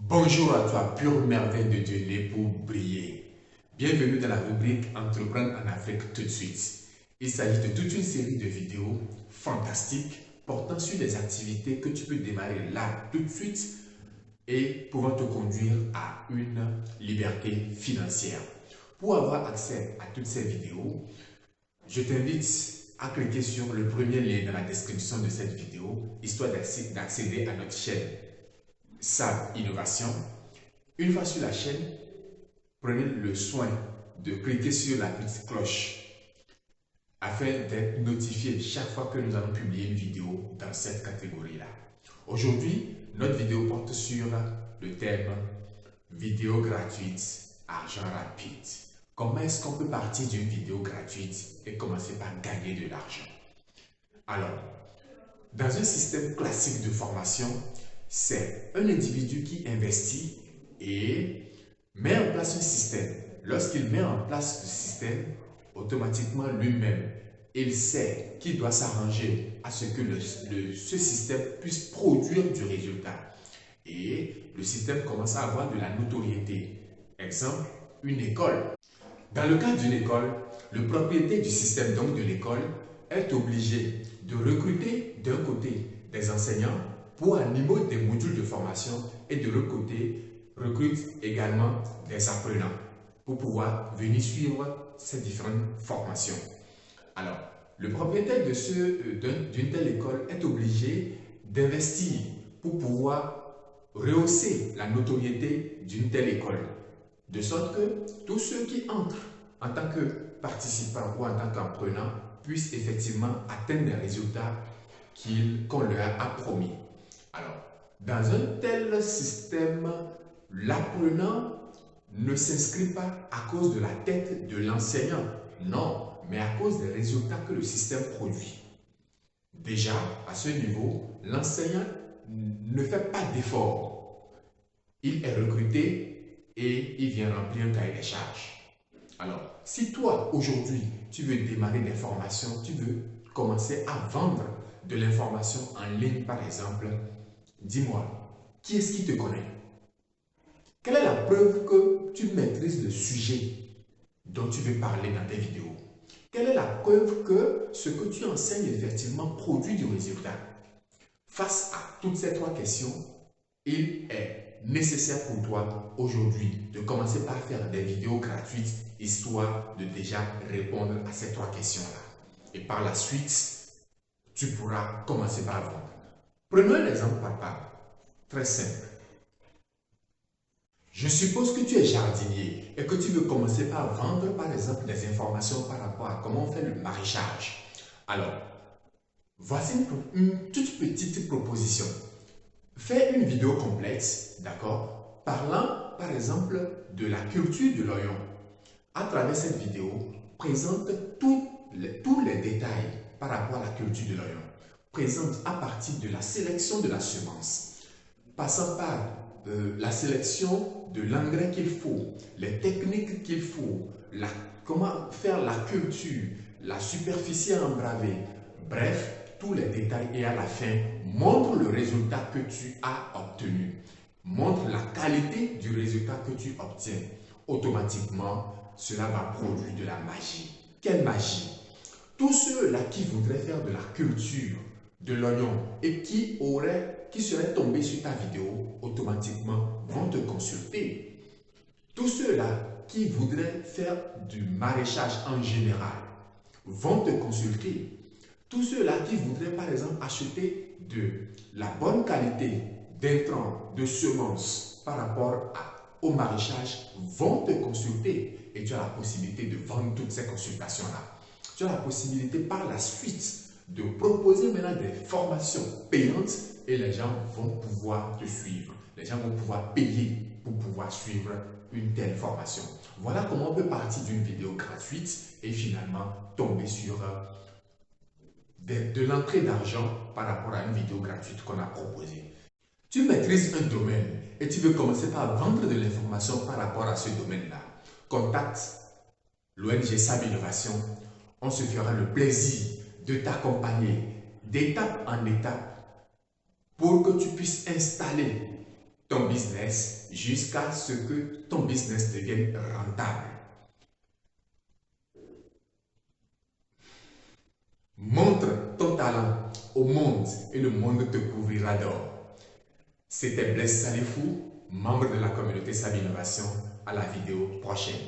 Bonjour à toi, pure merveille de Dieu né pour briller. Bienvenue dans la rubrique Entreprendre en Afrique tout de suite. Il s'agit de toute une série de vidéos fantastiques portant sur des activités que tu peux démarrer là tout de suite et pouvant te conduire à une liberté financière. Pour avoir accès à toutes ces vidéos, je t'invite à cliquer sur le premier lien dans la description de cette vidéo, histoire d'accéder à notre chaîne SAB Innovation. Une fois sur la chaîne, prenez le soin de cliquer sur la petite cloche afin d'être notifié chaque fois que nous allons publier une vidéo dans cette catégorie-là. Aujourd'hui, notre vidéo porte sur le thème vidéo gratuite, argent rapide. Comment est-ce qu'on peut partir d'une vidéo gratuite et commencer par gagner de l'argent? Alors, dans un système classique de formation, c'est un individu qui investit et met en place un système. Lorsqu'il met en place le système, automatiquement lui-même, il sait qu'il doit s'arranger à ce que ce système puisse produire du résultat. Et le système commence à avoir de la notoriété. Exemple, une école. Dans le cas d'une école, le propriétaire du système, donc de l'école, est obligé de recruter d'un côté des enseignants pour animer des modules de formation et de l'autre côté, recrute également des apprenants pour pouvoir venir suivre ces différentes formations. Alors, le propriétaire d'une telle école est obligé d'investir pour pouvoir rehausser la notoriété d'une telle école. De sorte que tous ceux qui entrent en tant que participants ou en tant qu'apprenants puissent effectivement atteindre les résultats qu'on leur a promis. Alors, dans un tel système, l'apprenant ne s'inscrit pas à cause de la tête de l'enseignant, non, mais à cause des résultats que le système produit. Déjà, à ce niveau, l'enseignant ne fait pas d'effort. Il est recruté et il vient remplir un cahier des charges. Alors, si toi, aujourd'hui, tu veux démarrer des formations, tu veux commencer à vendre de l'information en ligne, par exemple, dis-moi, qui est-ce qui te connaît? Quelle est la preuve que tu maîtrises le sujet dont tu veux parler dans tes vidéos? Quelle est la preuve que ce que tu enseignes effectivement produit du résultat? Face à toutes ces trois questions, il est nécessaire pour toi aujourd'hui de commencer par faire des vidéos gratuites histoire de déjà répondre à ces trois questions-là. Et par la suite, tu pourras commencer par vendre. Prenons un exemple papa, très simple. Je suppose que tu es jardinier et que tu veux commencer par vendre par exemple des informations par rapport à comment on fait le maraîchage. Alors, voici une toute petite proposition. Fais une vidéo complète, d'accord, parlant par exemple de la culture de l'oignon. À travers cette vidéo, présente tous les détails par rapport à la culture de l'oignon. Présente à partir de la sélection de la semence, passant par la sélection de l'engrais qu'il faut, les techniques qu'il faut, comment faire la culture, la superficie à embraver, bref, tous les détails et à la fin, montre le résultat que tu as obtenu. Montre la qualité du résultat que tu obtiens. Automatiquement, cela va produire de la magie. Quelle magie? Tous ceux-là qui voudraient faire de la culture de l'oignon et qui seraient tombés sur ta vidéo, automatiquement vont te consulter. Tous ceux-là qui voudraient faire du maraîchage en général vont te consulter. Tous ceux-là qui voudraient par exemple acheter de la bonne qualité d'intrants, de semences par rapport au maraîchage vont te consulter et tu as la possibilité de vendre toutes ces consultations-là. Tu as la possibilité par la suite de proposer maintenant des formations payantes et les gens vont pouvoir te suivre. Les gens vont pouvoir payer pour pouvoir suivre une telle formation. Voilà comment on peut partir d'une vidéo gratuite et finalement tomber sur de l'entrée d'argent par rapport à une vidéo gratuite qu'on a proposée. Tu maîtrises un domaine et tu veux commencer par vendre de l'information par rapport à ce domaine-là. Contacte l'ONG SAB Innovation. On se fera le plaisir de t'accompagner d'étape en étape pour que tu puisses installer ton business jusqu'à ce que ton business devienne rentable. Montre ton talent au monde et le monde te couvrira d'or. C'était Blaise Salifou, membre de la communauté SAB Innovation. À la vidéo prochaine.